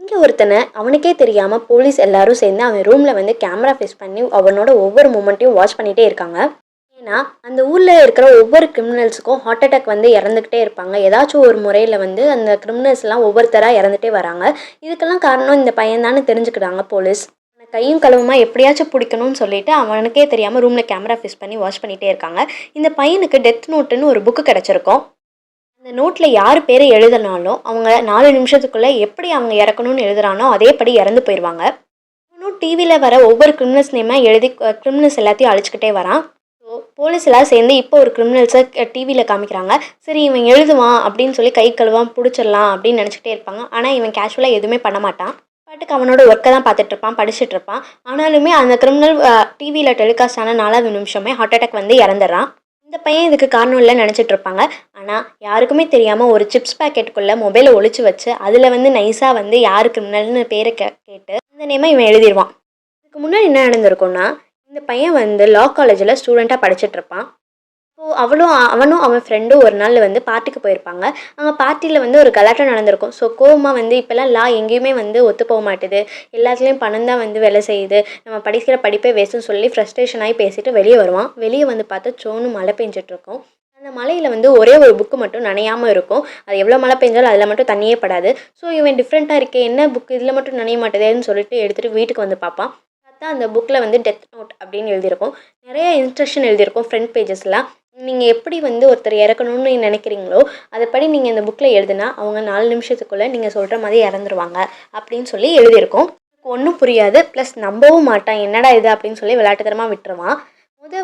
இங்கே ஒருத்தனை அவனுக்கே தெரியாமல் போலீஸ் எல்லாரும் சேர்ந்து அவன் ரூமில் வந்து கேமரா ஃபிக்ஸ் பண்ணி அவனோட ஒவ்வொரு மூமெண்ட்டையும் வாட்ச் பண்ணிகிட்டே இருக்காங்க. ஏன்னா அந்த ஊரில் இருக்கிற ஒவ்வொரு கிரிமினல்ஸுக்கும் ஹார்ட் அட்டாக் வந்து இறந்துக்கிட்டே இருப்பாங்க. ஏதாச்சும் ஒரு முறையில் வந்து அந்த கிரிமினல்ஸ்லாம் ஒவ்வொருத்தராக இறந்துட்டே வராங்க. இதுக்கெல்லாம் காரணம் இந்த பையன்தான்னு தெரிஞ்சுக்கிறாங்க போலீஸ். அவனை கையும் களவுமா எப்படியாச்சும் பிடிக்கணும்னு சொல்லிட்டு அவனுக்கே தெரியாமல் ரூமில் கேமரா ஃபிக்ஸ் பண்ணி வாட்ச் பண்ணிகிட்டே இருக்காங்க. இந்த பையனுக்கு டெத் நோட்டுன்னு ஒரு புக்கு கிடச்சிருக்கும். அந்த நோட்டில் யார் பேரை எழுதினாலும் அவங்க 4 நிமிஷத்துக்குள்ளே எப்படி அவங்க இறக்கணும்னு எழுதுறானோ அதேபடி இறந்து போயிடுவாங்க. இன்னும் டிவியில் வர ஒவ்வொரு கிரிமினல்ஸ் நேமாக எழுதி கிரிமினல்ஸ் எல்லாத்தையும் அழிச்சிக்கிட்டே வரான். ஸோ போலீஸ் எல்லாம் சேர்ந்து இப்போ ஒரு கிரிமினல்ஸை டிவியில் காமிக்கிறாங்க. சரி இவன் எழுதுவான் அப்படின்னு சொல்லி கை கழுவான் பிடிச்சிடலாம் அப்படின்னு நினச்சிக்கிட்டே இருப்பாங்க. ஆனால் இவன் கேஷுவலாக எதுவுமே பண்ண மாட்டான். பாட்டுக்கு அவனோட ஒர்க்கை தான் பார்த்துட்டு இருப்பான், படிச்சுட்டு இருப்பான். ஆனாலுமே அந்த கிரிமினல் டிவியில் டெலிகாஸ்ட் ஆன 4வது நிமிஷமே ஹார்ட் அட்டாக் வந்து இறந்துடுறான். இந்த பையன் இதுக்கு காரணம் இல்லைன்னு நினச்சிட்டு இருப்பாங்க. ஆனால் யாருக்குமே தெரியாமல் ஒரு சிப்ஸ் பேக்கெட்டுக்குள்ளே மொபைலை ஒளிச்சு வச்சு அதில் வந்து நைஸாக வந்து யார் கிரிமினல்னு பேரை கேட்டு அந்த நேமை இவன் எழுதிடுவான். இதுக்கு முன்னாடி என்ன நடந்திருக்கும்னா, இந்த பையன் வந்து லா காலேஜில் ஸ்டூடெண்ட்டாக படிச்சுட்டு இருப்பான். ஸோ அவனும் அவன் ஃப்ரெண்டும் ஒரு நாள் வந்து பார்ட்டிக்கு போயிருப்பாங்க. அங்கே பார்ட்டியில் வந்து ஒரு கலாட்டா நடந்திருக்கும். ஸோ கோவமாக வந்து இப்போல்லாம் லா எங்கேயுமே வந்து ஒத்து போக மாட்டுது, எல்லாத்துலேயும் பணம் தான் வந்து வேலை செய்யுது, நம்ம படிக்கிற படிப்பே வேஸ்ட்டுன்னு சொல்லி ஃப்ரஸ்ட்ரேஷன் ஆகி பேசிட்டு வெளியே வருவான். வெளியே வந்து பார்த்தா சோன்னு மழை பெஞ்சிட்ருக்கும். அந்த மலையில் வந்து ஒரே ஒரு புக்கு மட்டும் நனையாமல் இருக்கும். அது எவ்வளோ மழை பெஞ்சாலும் அதில் மட்டும் தண்ணியே படாது. ஸோ இவன் டிஃப்ரெண்ட்டாக இருக்கே, என்ன புக்கு இதில் மட்டும் நனைய மாட்டேதுன்னு சொல்லிட்டு எடுத்துகிட்டு வீட்டுக்கு வந்து பார்ப்பான். பார்த்தா அந்த புக்கில் வந்து டெத் நோட் அப்படின்னு எழுதியிருக்கும். நிறைய இன்ஸ்ட்ரக்ஷன் எழுதியிருக்கும் ஃப்ரண்ட் பேஜஸ்லாம். நீங்கள் எப்படி வந்து ஒருத்தர் இறக்கணும்னு நினைக்கிறீங்களோ அதைப்படி நீங்கள் இந்த புக்கில் எழுதுனா அவங்க 4 நிமிஷத்துக்குள்ளே நீங்கள் சொல்கிற மாதிரி இறந்துருவாங்க அப்படின்னு சொல்லி எழுதியிருக்கோம். ஒன்றும் புரியாது, ப்ளஸ் நம்பவும் மாட்டான், என்னடா இது அப்படின்னு சொல்லி விளையாட்டுத்தனமாக விட்டுருவான்.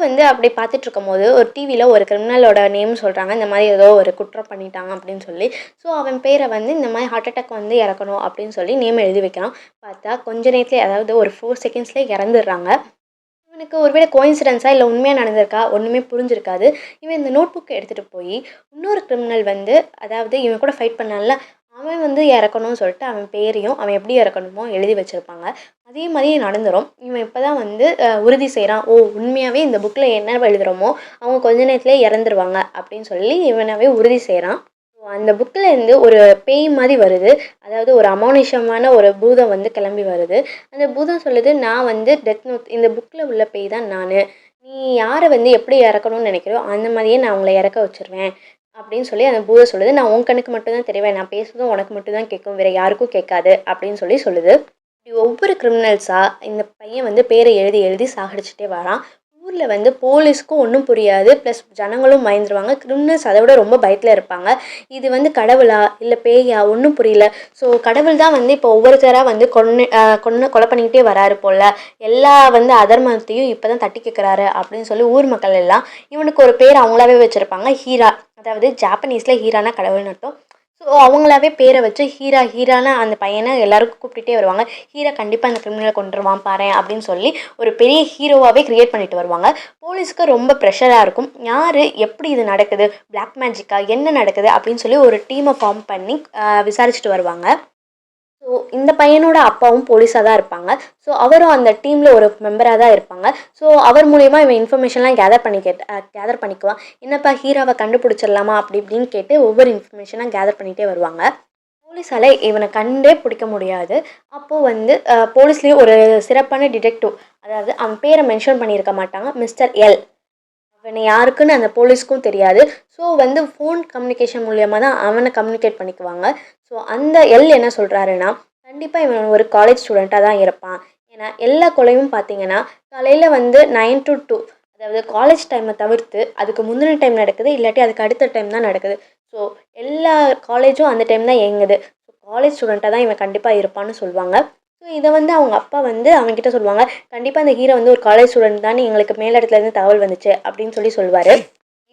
வந்து அப்படி பார்த்துட்டு இருக்கும்போது ஒரு டிவியில் ஒரு கிரிமினலோட நேம் சொல்கிறாங்க, இந்த மாதிரி ஏதோ ஒரு குற்றம் பண்ணிட்டாங்க அப்படின்னு சொல்லி. ஸோ அவன் பேரை வந்து இந்த மாதிரி ஹார்ட் அட்டாக் வந்து இறக்கணும் அப்படின்னு சொல்லி நேம் எழுதி வைக்கிறான். பார்த்தா கொஞ்ச நேரத்துலேயே, அதாவது ஒரு 4 செகண்ட்ஸ்லேயே இறந்துடுறாங்க. இவனுக்கு ஒருவேளை கோயின்சிடென்ஸா இல்லை உண்மையாக நடந்திருக்கா ஒன்றுமே புரிஞ்சிருக்காது. இவன் இந்த நோட் புக்கை எடுத்துகிட்டு போய் இன்னொரு கிரிமினல் வந்து, அதாவது இவன் கூட ஃபைட் பண்ணான்ல, அவன் வந்து இறக்கணும்னு சொல்லிட்டு அவன் பேரையும் அவன் எப்படி இறக்கணுமோ எழுதி வச்சுருப்பாங்க. அதே மாதிரி நடந்துடும். இவன் இப்போ தான் வந்து உறுதி செய்கிறான், ஓ உண்மையாகவே இந்த புக்கில் என்ன எழுதுகிறோமோ அவங்க கொஞ்ச நேரத்துலேயே இறந்துருவாங்க அப்படின்னு சொல்லி இவனாவே உறுதி செய்கிறான். அந்த புக்கில் இருந்து ஒரு பேய் மாதிரி வருது, அதாவது ஒரு அமானுஷமான ஒரு பூதம் வந்து கிளம்பி வருது. அந்த பூதம் சொல்லுது, நான் வந்து டெத் நோட் இந்த புக்கில் உள்ள பேய் தான் நான், நீ யாரை வந்து எப்படி இறக்கணும்னு நினைக்கிறோ அந்த மாதிரியே நான் உங்களை இறக்க வச்சுருவேன் அப்படின்னு சொல்லி அந்த பூதம் சொல்லுது. நான் உன் கண்ணுக்கு மட்டும்தான் தெரிவேன், நான் பேசுறதும் உனக்கு மட்டும்தான் கேட்கும், வேறு யாருக்கும் கேட்காது அப்படின்னு சொல்லி சொல்லுது. இப்படி ஒவ்வொரு கிரிமினல்ஸாக இந்த பையன் வந்து பேரை எழுதி எழுதி சாகடிச்சிட்டே வரான். ஊரில் வந்து போலீஸ்க்கும் ஒன்றும் புரியாது, ப்ளஸ் ஜனங்களும் பயந்துருவாங்க. கிரிமினல்ஸ் அதை விட ரொம்ப பயத்தில் இருப்பாங்க. இது வந்து கடவுளா இல்லை பேயா ஒன்றும் புரியல. ஸோ கடவுள் தான் வந்து இப்போ ஒவ்வொருத்தராக வந்து கொலை பண்ணிக்கிட்டே வராரு போல், எல்லா வந்து அதர்மத்தையும் இப்போ தான் தட்டி கேட்குறாரு அப்படின்னு சொல்லி ஊர் மக்கள் எல்லாம் இவனுக்கு ஒரு பேர் அவங்களாவே வச்சுருப்பாங்க, ஹீரா. அதாவது ஜாப்பனீஸில் ஹீரானா கடவுள்னு அர்த்தம். ஸோ அவங்களாவே பேரை வச்சு ஹீரான அந்த பையனை எல்லாருக்கும் கூப்பிட்டுட்டே வருவாங்க. ஹீரா கண்டிப்பாக அந்த கிரிமினலை கொண்டுருவான் பாரேன் அப்படின்னு சொல்லி ஒரு பெரிய ஹீரோவாகவே க்ரியேட் பண்ணிட்டு வருவாங்க. போலீஸ்க்கு ரொம்ப ப்ரெஷராக இருக்கும், யார் எப்படி இது நடக்குது, பிளாக் மேஜிக்கா என்ன நடக்குது அப்படின்னு சொல்லி ஒரு டீமை ஃபார்ம் பண்ணி விசாரிச்சுட்டு வருவாங்க. ஸோ இந்த பையனோட அப்பாவும் போலீஸாக தான் இருப்பாங்க. ஸோ அவரும் அந்த டீமில் ஒரு மெம்பராக தான் இருப்பாங்க. ஸோ அவர் மூலயமா இவன் இன்ஃபர்மேஷன்லாம் கேதர் பண்ணிக்குவான். என்னப்பா ஹீரோவை கண்டுபிடிச்சிடலாமா அப்படி இப்படின்னு கேட்டு ஒவ்வொரு இன்ஃபர்மேஷனாக கேதர் பண்ணிகிட்டே வருவாங்க. போலீஸால் இவனை கண்டே பிடிக்க முடியாது. அப்போது வந்து போலீஸ்லேயும் ஒரு சிறப்பான டிடெக்டிவ், அதாவது அவன் பேரை மென்ஷன் பண்ணியிருக்க மாட்டாங்க, மிஸ்டர் எல். அவனை யாருக்குன்னு அந்த போலீஸ்க்கும் தெரியாது. ஸோ வந்து ஃபோன் கம்யூனிகேஷன் மூலியமாக தான் அவனை கம்யூனிகேட் பண்ணிக்குவாங்க. ஸோ அந்த எல் என்ன சொல்கிறாருன்னா, கண்டிப்பாக இவன் ஒரு காலேஜ் ஸ்டூடெண்ட்டாக தான் இருப்பான். ஏன்னா எல்லா கொலையும் பார்த்தீங்கன்னா காலையில் வந்து 9 to 2, அதாவது காலேஜ் டைமை தவிர்த்து அதுக்கு முந்தின டைம் நடக்குது, இல்லாட்டி அதுக்கு அடுத்த டைம் தான் நடக்குது. ஸோ எல்லா காலேஜும் அந்த டைம் தான் இயங்குது. ஸோ காலேஜ் ஸ்டூடெண்ட்டாக தான் இவன் கண்டிப்பாக இருப்பான்னு சொல்லுவாங்க. ஸோ இதை வந்து அவங்க அப்பா வந்து அவங்ககிட்ட சொல்லுவாங்க, கண்டிப்பாக இந்த ஹீரோ வந்து ஒரு காலேஜ் ஸ்டூடெண்ட் தான், எங்களுக்கு மேலிடத்துலேருந்து தகவல் வந்துச்சு அப்படின்னு சொல்லி சொல்லுவார்.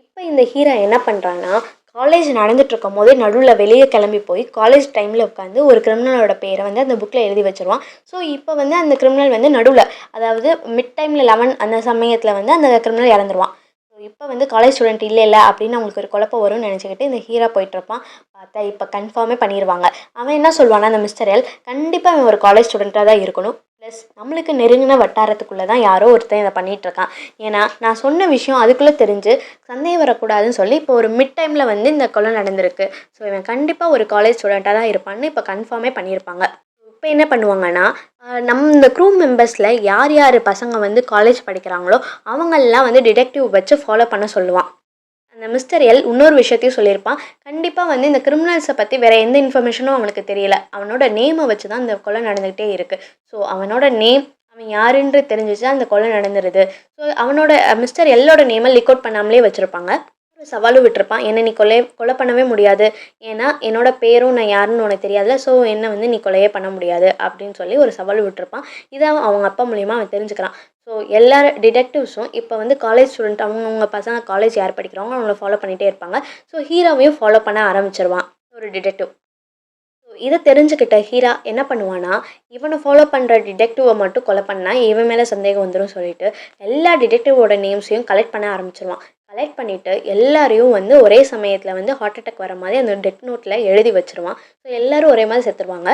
இப்போ இந்த ஹீரோ என்ன பண்ணுறான்னா, காலேஜ் நடந்துட்டு இருக்கும் போதே நடுவில் வெளியே கிளம்பி போய் காலேஜ் டைமில் உட்காந்து ஒரு கிரிமினலோட பேரை வந்து அந்த புக்கில் எழுதி வச்சுருவான். ஸோ இப்போ வந்து அந்த கிரிமினல் வந்து நடுவில், அதாவது மிட் டைமில் 11 அந்த சமயத்தில் வந்து அந்த கிரிமினல் இறந்துருவான். ஸோ இப்போ வந்து காலேஜ் ஸ்டூடெண்ட் இல்லை அப்படின்னு அவங்களுக்கு ஒரு குழப்பம் வரும்னு நினச்சிக்கிட்டு இந்த ஹீரோ போயிட்டுருப்பான். பார்த்தா இப்போ கன்ஃபார்மே பண்ணிடுவாங்க. அவன் என்ன சொல்லுவான்னா, அந்த மிஸ்டர் எல் கண்டிப்பாக அவன் ஒரு காலேஜ் ஸ்டூடெண்ட்டாக தான் இருக்கணும், ப்ளஸ் நம்மளுக்கு நெருங்கின வட்டாரத்துக்குள்ளே தான் யாரோ ஒருத்தன் இதை பண்ணிகிட்ருக்கான், ஏன்னா நான் சொன்ன விஷயம் அதுக்குள்ளே தெரிஞ்சு சந்தேகம் வரக்கூடாதுன்னு சொல்லி இப்போ ஒரு மிட் டைமில் வந்து இந்த கொலை நடந்திருக்கு. ஸோ இவன் கண்டிப்பாக ஒரு காலேஜ் ஸ்டூடெண்ட்டாக தான் இருப்பான்னு இப்போ கன்ஃபார்மே பண்ணியிருப்பாங்க. இப்போ என்ன பண்ணுவாங்கன்னா, நம்ம இந்த க்ரூ மெம்பர்ஸில் யார் யார் பசங்க வந்து காலேஜ் படிக்கிறாங்களோ அவங்களெலாம் வந்து டிடெக்டிவ் வச்சு ஃபாலோ பண்ண சொல்லுவான். அந்த மிஸ்டர் எல் இன்னொரு விஷயத்தையும் சொல்லியிருப்பான். கண்டிப்பா வந்து இந்த கிரிமினல்ஸ பத்தி வேற எந்த இன்ஃபர்மேஷனும் அவனுக்கு தெரியல. அவனோட நேம வச்சு தான் இந்த கொலை நடந்துகிட்டே இருக்கு. ஸோ அவனோட நேம், அவன் யாருன்று தெரிஞ்சுச்சா அந்த கொலை நடந்துருது. ஸோ அவனோட மிஸ்டர் எல்லோட நேம லீக் அவுட் பண்ணாமலே வச்சிருப்பாங்க. ஒரு சவாலும் விட்டுருப்பான். என்ன நீ கொலை பண்ணவே முடியாது. ஏன்னா என்னோட பேரும் நான் யாருன்னு உனக்கு தெரியாதுல்ல. ஸோ என்ன வந்து நீ கொலையே பண்ண முடியாது அப்படின்னு சொல்லி ஒரு சவால் விட்டுருப்பான். இத அவங்க அப்பா மூலியமா அவன் தெரிஞ்சுக்கிறான். ஸோ எல்லா டிடெக்டிவ்ஸும் இப்போ வந்து காலேஜ் ஸ்டூடெண்ட் அவங்கவங்க பசங்க காலேஜ் யார் படிக்கிறாங்களோ அவங்கள ஃபாலோ பண்ணிகிட்டே இருப்பாங்க. ஸோ ஹீரோவையும் ஃபாலோ பண்ண ஆரம்பிச்சிருவான் ஒரு டிடெக்டிவ். ஸோ இத தெரிஞ்சுக்கிட்ட ஹீரா என்ன பண்ணுவான்னா, இவன ஃபாலோ பண்ற டிடெக்டிவ மட்டும் கொலை பண்ணா இவன் மேல சந்தேகம் வந்துரும் சொல்லிட்டு, எல்லா டிடெக்டிவோட நேம்ஸையும் கலெக்ட் பண்ண ஆரம்பிச்சுருவான். கலெக்ட் பண்ணிட்டு எல்லாரையும் வந்து ஒரே சமயத்துல வந்து ஹார்ட் அட்டாக் வர மாரி அந்த டெத் நோட்ல எழுதி வச்சுருவான். ஸோ எல்லாரும் ஒரே மாரி செத்துருவாங்க.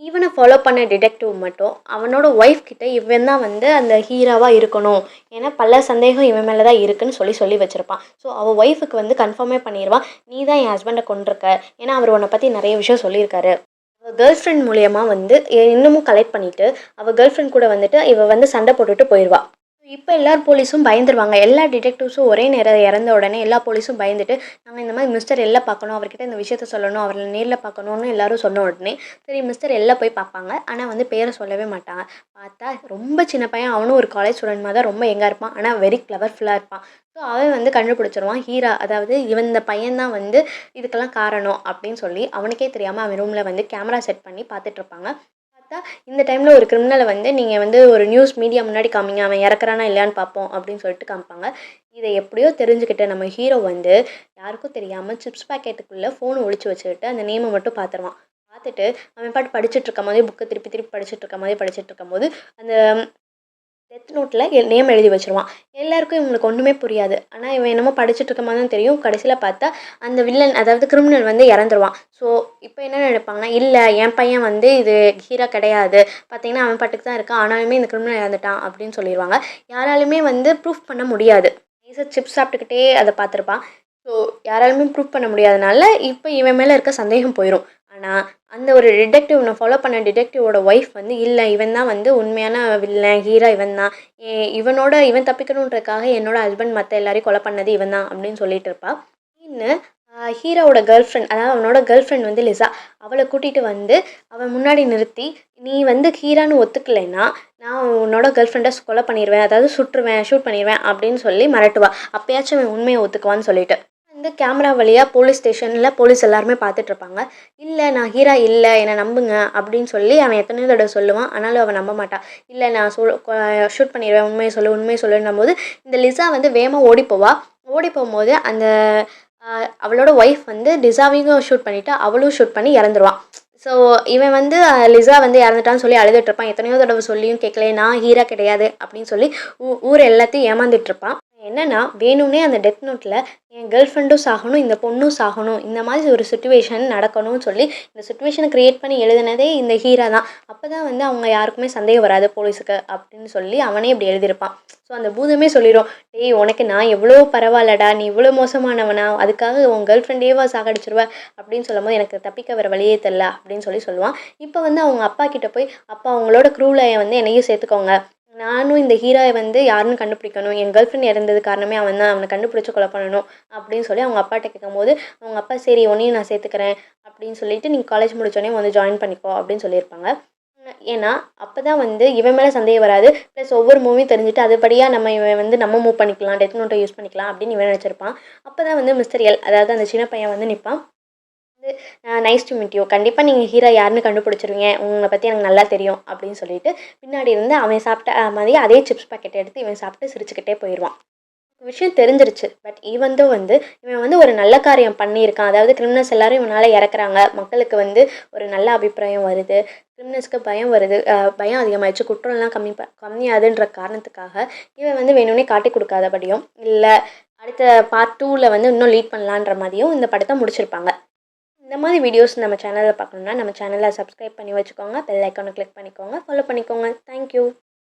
இவன ஃபாலோ பண்ண டிடெக்டிவ் மட்டும் அவனோட ஒய்ஃப் கிட்ட இவன் தான் வந்து அந்த ஹீரோவா இருக்கணும். ஏன்னா பல சந்தேகம் இவன் மேல தான் இருக்குன்னு சொல்லி வச்சிருப்பான். ஸோ அவ ஒய்ஃப்க்கு வந்து கன்ஃபார்மே பண்ணிருவான். நீ தான் என் ஹஸ்பண்ட கொன்றுக்க. ஏன்னா அவர் உன்ன பத்தி நெறைய விஷயம் சொல்லியிருக்காரு. அவ கேர்ள் ஃப்ரெண்ட் மூலியமா வந்து இன்னமும் கலெக்ட் பண்ணிட்டு, அவ கேர்ள் ஃப்ரெண்ட் கூட வந்துட்டு இவ வந்து சண்டை போட்டுட்டு போயிருவா. இப்ப எல்லார் போலீஸும் பயந்துருவாங்க. எல்லா டிடெக்டிவ்ஸும் ஒரே நேரம் இறந்த உடனே எல்லா போலீஸும் பயந்துட்டு, நாங்க இந்த மாரி மிஸ்டர் எல்ல பார்க்கணும். அவர்கிட்ட இந்த விஷயத்த சொல்லணும். அவர நேர்ல பார்க்கணும்னு எல்லாரும் சொன்ன உடனே, சரி மிஸ்டர் எல்ல போய் பார்ப்பாங்க. ஆனா வந்து பேர சொல்லவே மாட்டாங்க. பார்த்தா ரொம்ப சின்ன பையன். அவனும் ஒரு காலேஜ் ஸ்டூடெண்ட் மாரி தான் ரொம்ப யங்கா இருப்பான். ஆனா வெரி கிளவர்ஃபுல்லா இருப்பான். ஸோ அவன் வந்து கண்டுபிடிச்சிருவான். ஹீரா அதாவது இவன் இந்த பையன் தான் வந்து இதுக்கெல்லாம் காரணம் அப்படின்னு சொல்லி அவனுக்கே தெரியாம அவன் ரூம்ல வந்து கேமரா செட் பண்ணி பார்த்துட்டு இருப்பாங்க. பார்த்தா இந்த டைமில் ஒரு கிரிமினலை வந்து நீங்கள் வந்து ஒரு நியூஸ் மீடியா முன்னாடி காமிங்க அவன் இறக்குறானா இல்லையான்னு பார்ப்போம் அப்படின்னு சொல்லிட்டு காமிப்பாங்க. இதை எப்படியோ தெரிஞ்சுக்கிட்ட நம்ம ஹீரோ வந்து யாருக்கும் தெரியாமல் சிப்ஸ் பாக்கெட்டுக்குள்ளே ஃபோனை ஒளிச்சு வச்சுக்கிட்டு அந்த நேமை மட்டும் பார்த்துருவான். பார்த்துட்டு அவன் பாட்டு படிச்சுட்டு இருக்க மாதிரி புக்கை திருப்பி திருப்பி படிச்சுட்டு இருக்க மாதிரி படிச்சுட்டு இருக்கும்போது அந்த டெத் நோட்டில் நேம் எழுதி வச்சுருவான். எல்லாருக்கும் இவங்களுக்கு ஒன்றுமே புரியாது. ஆனால் இவன் என்னமோ படிச்சுட்டு இருக்க மாதிரி தான் தெரியும். கடைசியில் பார்த்தா அந்த வில்லன் அதாவது கிரிமினல் வந்து இறந்துருவான். ஸோ இப்போ என்ன நினைப்பாங்கன்னா, இல்லை என் பையன் வந்து இது ஹீரோ கிடையாது. பார்த்தீங்கன்னா அவன் பாட்டுக்கு தான் இருக்கான். ஆனாலுமே இந்த கிரிமினல் இறந்துட்டான் அப்படின்னு சொல்லிடுவாங்க. யாராலுமே வந்து ப்ரூஃப் பண்ண முடியாது. சிப்ஸ் சாப்பிட்டுக்கிட்டே அதை பார்த்துருப்பான். ஸோ யாராலுமே ப்ரூஃப் பண்ண முடியாதனால இப்போ இவன் மேலே இருக்க சந்தேகம் போயிடும். ஆனால் அந்த ஒரு டிடெக்டிவ் ஃபாலோ பண்ண டிடெக்டிவோட ஒய்ஃப் வந்து இல்லை இவன் தான் வந்து உண்மையான வில்லன் ஹீரோ இவன் தான். இவன் தப்பிக்கணுன்றதுக்காக என்னோட ஹஸ்பண்ட் மற்ற எல்லாரையும் கொலை பண்ணது இவன் தான் அப்படின்னு சொல்லிட்டு இருப்பா. இன்னும் ஹீரோவோட கேர்ள் ஃப்ரெண்ட் அதாவது அவனோட கேர்ள் ஃப்ரெண்ட் வந்து லிசா அவளை கூட்டிகிட்டு வந்து அவன் முன்னாடி நிறுத்தி நீ வந்து ஹீரான்னு ஒத்துக்கலைன்னா நான் உன்னோட கேர்ள் ஃப்ரெண்டை கொலை பண்ணிடுவேன் அதாவது சுட்டுருவேன் ஷூட் பண்ணிடுவேன் அப்படின்னு சொல்லி மிரட்டுவா. அப்பயாச்சும் அவன் உண்மையை ஒத்துக்குவான்னு சொல்லிட்டு வந்து கேமரா வழியாக போலீஸ் ஸ்டேஷனில் போலீஸ் எல்லாருமே பார்த்துட்ருப்பாங்க. இல்லை நான் ஹீரா இல்லை என்னை நம்புங்க அப்படின்னு சொல்லி அவன் எத்தனையோ தடவை சொல்லுவான். ஆனாலும் அவன் நம்ப மாட்டான். இல்லை நான் ஷூட் பண்ணிடுவேன் உண்மையை சொல்லுன்னும் போது இந்த லிசா வந்து வேகமாக ஓடி போவா. ஓடி போகும்போது அந்த அவளோட ஒய்ஃப் வந்து லிசாவையும் ஷூட் பண்ணிவிட்டு அவளும் ஷூட் பண்ணி இறந்துருவான். ஸோ இவன் வந்து லிசா வந்து இறந்துட்டான்னு சொல்லி அழுதுட்ருப்பான். எத்தனையோ தடவை சொல்லியும் கேட்கலையே நான் ஹீரா கிடையாது அப்படின்னு சொல்லி ஊர் எல்லாத்தையும் ஏமாந்துட்டுருப்பான். என்னன்னா வேணும்னே அந்த டெத் நோட்டில் என் கேர்ள் ஃப்ரெண்டும் சாகணும் இந்த பொண்ணும் சாகணும் இந்த மாதிரி ஒரு சுச்சுவேஷன் நடக்கணும்னு சொல்லி இந்த சுச்சுவேஷனை க்ரியேட் பண்ணி எழுதினதே இந்த ஹீரா தான். அப்போ தான் வந்து அவங்க யாருக்குமே சந்தேகம் வராது போலீஸுக்கு அப்படின்னு சொல்லி அவனே இப்படி எழுதியிருப்பான். ஸோ அந்த பூதமே சொல்லிடும், டேய் உனக்கு நான் எவ்வளோ பரவாயில்லடா நீ இவ்வளோ மோசமானவனா அதுக்காக உன் கேர்ள் ஃப்ரெண்டேவா சாகடிச்சிருவ அப்படின்னு சொல்லும்போது எனக்கு தப்பிக்க வர வழியே தெரில அப்படின்னு சொல்லுவான். இப்போ வந்து அவங்க அப்பா கிட்ட போய் அப்பா அவங்களோட க்ரூவில் வந்து என்னையும் சேர்த்துக்கோங்க. நானும் இந்த ஹீரோவை வந்து யாருன்னு கண்டுபிடிக்கணும். என் கேர்ள் ஃப்ரெண்ட் இறந்தது காரணமே அவன் தான். அவனை கண்டுபிடிச்சு கொலை பண்ணணும் அப்படின்னு சொல்லி அவங்க அப்பாட்ட கேட்கும்போது அவங்க அப்பா சரி உன்னையும் நான் சேர்த்துக்கிறேன் அப்படின்னு சொல்லிட்டு நீ காலேஜ் முடிச்சோடனே வந்து ஜாயின் பண்ணிக்கோ அப்படின்னு சொல்லியிருப்பாங்க. ஏன்னா அப்போ தான் வந்து இவன் மேலே சந்தேகம் வராது. ப்ளஸ் ஒவ்வொரு மூவியும் தெரிஞ்சுட்டு அதுபடியாக இவன் வந்து நம்ம மூவ் பண்ணிக்கலாம் டெத் நோட்டை யூஸ் பண்ணிக்கலாம் அப்படின்னு இவன் நினச்சிருப்பான். அப்போ தான் வந்து மிஸ்டர் எல் அதாவது அந்த சின்ன பையன் வந்து நிற்பான். வந்து நைஸ் டு மீட் யூ கண்டிப்பாக நீங்கள் ஹீரோ யாருன்னு கண்டுபிடிச்சிருவீங்க உங்களை பற்றி எனக்கு நல்லா தெரியும் அப்படின்னு சொல்லிட்டு பின்னாடி இருந்து அவன் சாப்பிட்ட மாதிரி அதே சிப்ஸ் பாக்கெட் எடுத்து இவன் சாப்பிட்டு சிரிச்சுக்கிட்டே போயிடுவான். விஷயம் தெரிஞ்சிருச்சு. பட் ஈவந்தோ வந்து இவன் வந்து ஒரு நல்ல காரியம் பண்ணியிருக்கான். அதாவது கிரிமினல்ஸ் எல்லாரும் இவனால் இறக்குறாங்க. மக்களுக்கு வந்து ஒரு நல்ல அபிப்பிராயம் வருது. கிரிமினல்ஸ்க்கு பயம் வருது. பயம் அதிகமாகிடுச்சு. குற்றம்லாம் கம்மியாதுன்ற காரணத்துக்காக இவன் வந்து வேணும்னே காட்டி கொடுக்காதபடியும் இல்லை அடுத்த பார்ட் 2ல் வந்து இன்னும் லீட் பண்ணலான்ற மாதிரியும் இந்த படத்தை முடிச்சிருப்பாங்க. இந்த மாதிரி வீடியோஸ் நம்ம சேனலில் பார்க்கணுன்னா நம்ம சேனலை சப்ஸ்கிரைப் பண்ணி வச்சுக்கோங்க. பெல் ஐக்கானை கிளிக் பண்ணிக்கோங்க. ஃபாலோ பண்ணிக்கோங்க. தேங்க்யூ.